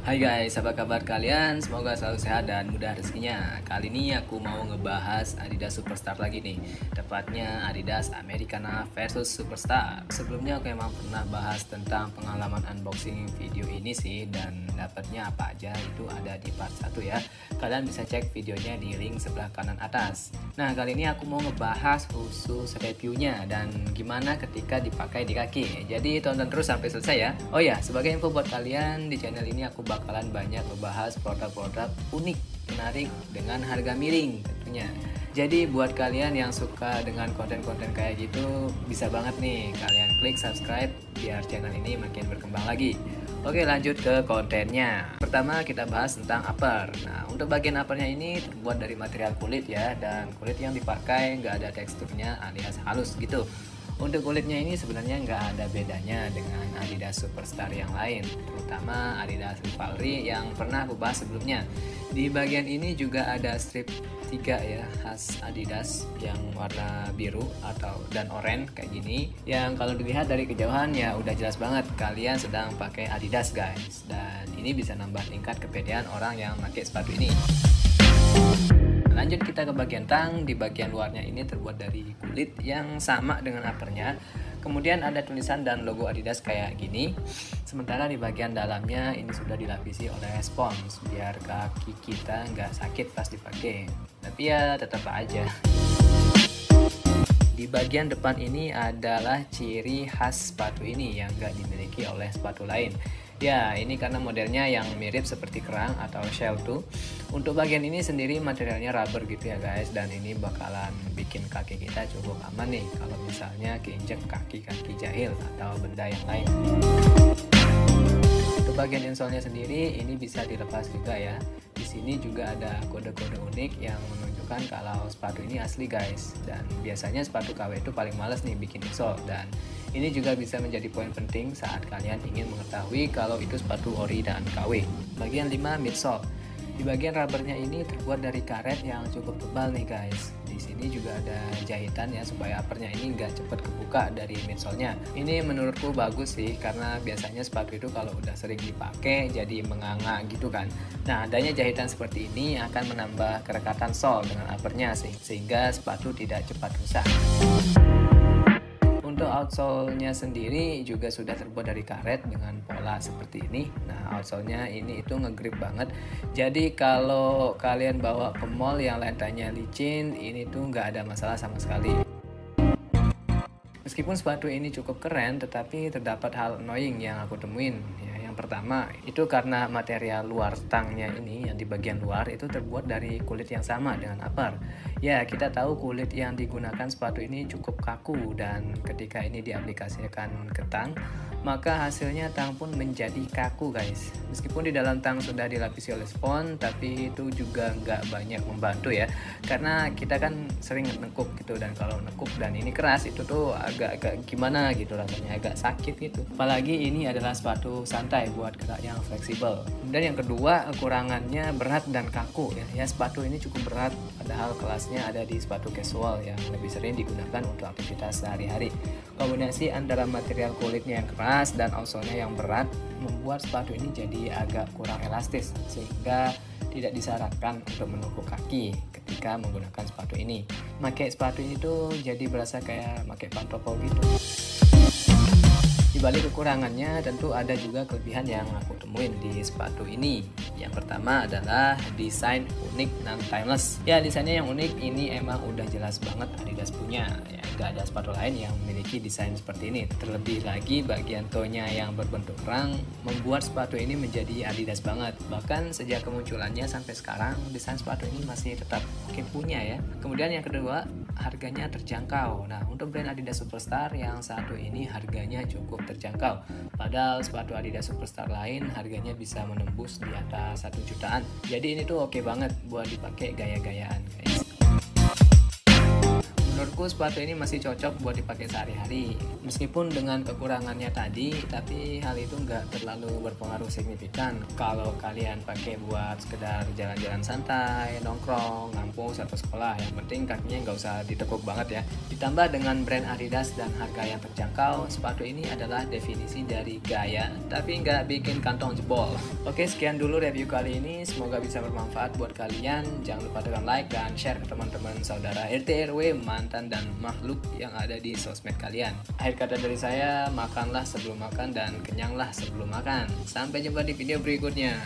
Hai guys, apa kabar kalian? Semoga selalu sehat dan mudah rezekinya. Kali ini aku mau ngebahas Adidas Superstar lagi nih. Tepatnya Adidas Americana versus Superstar. Sebelumnya aku emang pernah bahas tentang pengalaman unboxing video ini sih, dan dapatnya apa aja itu ada di part 1 ya. Kalian bisa cek videonya di link sebelah kanan atas. Nah, kali ini aku mau ngebahas khusus reviewnya dan gimana ketika dipakai di kaki. Jadi tonton terus sampai selesai ya. Oh ya, sebagai info buat kalian, di channel ini aku bakalan banyak membahas produk-produk unik, menarik, dengan harga miring tentunya. Jadi buat kalian yang suka dengan konten-konten kayak gitu, bisa banget nih kalian klik subscribe biar channel ini makin berkembang lagi. Oke, lanjut ke kontennya. Pertama kita bahas tentang upper. Nah, untuk bagian uppernya ini terbuat dari material kulit ya, dan kulit yang dipakai nggak ada teksturnya alias halus gitu. Untuk kulitnya ini sebenarnya nggak ada bedanya dengan Adidas Superstar yang lain, terutama Adidas Rivalry yang pernah aku bahas sebelumnya. Di bagian ini juga ada strip 3 ya, khas Adidas yang warna biru dan oranye kayak gini. Yang kalau dilihat dari kejauhan ya udah jelas banget kalian sedang pakai Adidas guys. Dan ini bisa nambah tingkat kepedean orang yang pakai sepatu ini. Lanjut kita ke bagian tang. Di bagian luarnya ini terbuat dari kulit yang sama dengan uppernya. Kemudian ada tulisan dan logo Adidas kayak gini. Sementara di bagian dalamnya ini sudah dilapisi oleh spons biar kaki kita nggak sakit pas dipakai. Tapi ya tetap aja. Di bagian depan ini adalah ciri khas sepatu ini yang nggak dimiliki oleh sepatu lain. Ya, ini karena modelnya yang mirip seperti kerang atau shell tuh. Untuk bagian ini sendiri materialnya rubber gitu ya guys, dan ini bakalan bikin kaki kita cukup aman nih kalau misalnya keinjek kaki-kaki jahil atau benda yang lain. Untuk bagian insole-nya sendiri ini bisa dilepas juga ya. Di sini juga ada kode-kode unik yang menunjukkan kalau sepatu ini asli guys. Dan biasanya sepatu KW itu paling males nih bikin insole, dan ini juga bisa menjadi poin penting saat kalian ingin mengetahui kalau itu sepatu ori dan KW. Bagian 5 midsole. Di bagian rubbernya ini terbuat dari karet yang cukup tebal nih guys. Di sini juga ada jahitan ya supaya uppernya ini nggak cepet kebuka dari midsole-nya. Ini menurutku bagus sih, karena biasanya sepatu itu kalau udah sering dipakai jadi menganga gitu kan. Nah, adanya jahitan seperti ini akan menambah kerekatan sole dengan uppernya sehingga sepatu tidak cepat rusak. Untuk outsole-nya sendiri juga sudah terbuat dari karet dengan pola seperti ini. Nah, outsole-nya ini itu ngegrip banget. Jadi kalau kalian bawa ke mall yang lantainya licin, ini tuh nggak ada masalah sama sekali. Meskipun sepatu ini cukup keren, tetapi terdapat hal annoying yang aku temuin. Ya, yang pertama itu karena material luar tangnya ini yang di bagian luar itu terbuat dari kulit yang sama dengan upper. Ya, kita tahu kulit yang digunakan sepatu ini cukup kaku, dan ketika ini diaplikasikan ke tang, maka hasilnya tang pun menjadi kaku guys. Meskipun di dalam tang sudah dilapisi oleh spons, tapi itu juga nggak banyak membantu ya, karena kita kan sering nekuk gitu, dan kalau nekuk dan ini keras itu tuh agak gimana gitu rasanya, agak sakit gitu. Apalagi ini adalah sepatu santai buat gerak yang fleksibel. Kemudian yang kedua, kekurangannya berat dan kaku ya. Sepatu ini cukup berat, padahal kelasnya ada di sepatu casual yang lebih sering digunakan untuk aktivitas sehari-hari. Kombinasi antara material kulitnya yang keras dan outsole-nya yang berat membuat sepatu ini jadi agak kurang elastis, sehingga tidak disarankan untuk menekuk kaki ketika menggunakan sepatu ini. Pakai sepatu ini tuh jadi berasa kayak pakai pantopel gitu. Di balik kekurangannya tentu ada juga kelebihan yang aku temuin di sepatu ini. Yang pertama adalah desain unik dan timeless. Ya, desainnya yang unik ini emang udah jelas banget Adidas punya. Ya, gak ada sepatu lain yang memiliki desain seperti ini. Terlebih lagi bagian toe-nya yang berbentuk kerang membuat sepatu ini menjadi Adidas banget. Bahkan sejak kemunculannya sampai sekarang desain sepatu ini masih tetap punya ya. Kemudian yang kedua, harganya terjangkau. Nah, untuk brand Adidas Superstar yang satu ini harganya cukup terjangkau. Padahal sepatu Adidas Superstar lain harganya bisa menembus di atas 1 jutaan. Jadi ini tuh oke banget buat dipakai gaya-gayaan guys. Menurutku sepatu ini masih cocok buat dipakai sehari-hari. Meskipun dengan kekurangannya tadi, tapi hal itu nggak terlalu berpengaruh signifikan kalau kalian pakai buat sekedar jalan-jalan santai, nongkrong, ngampus, atau sekolah. Yang penting kakinya nggak usah ditekuk banget ya. Ditambah dengan brand Adidas dan harga yang terjangkau, sepatu ini adalah definisi dari gaya, tapi nggak bikin kantong jebol. Oke, sekian dulu review kali ini. Semoga bisa bermanfaat buat kalian. Jangan lupa tekan like dan share ke teman-teman saudara RT RW, mantan dan makhluk yang ada di sosmed kalian. Akhir kata dari saya, makanlah sebelum makan dan kenyanglah sebelum makan. Sampai jumpa di video berikutnya.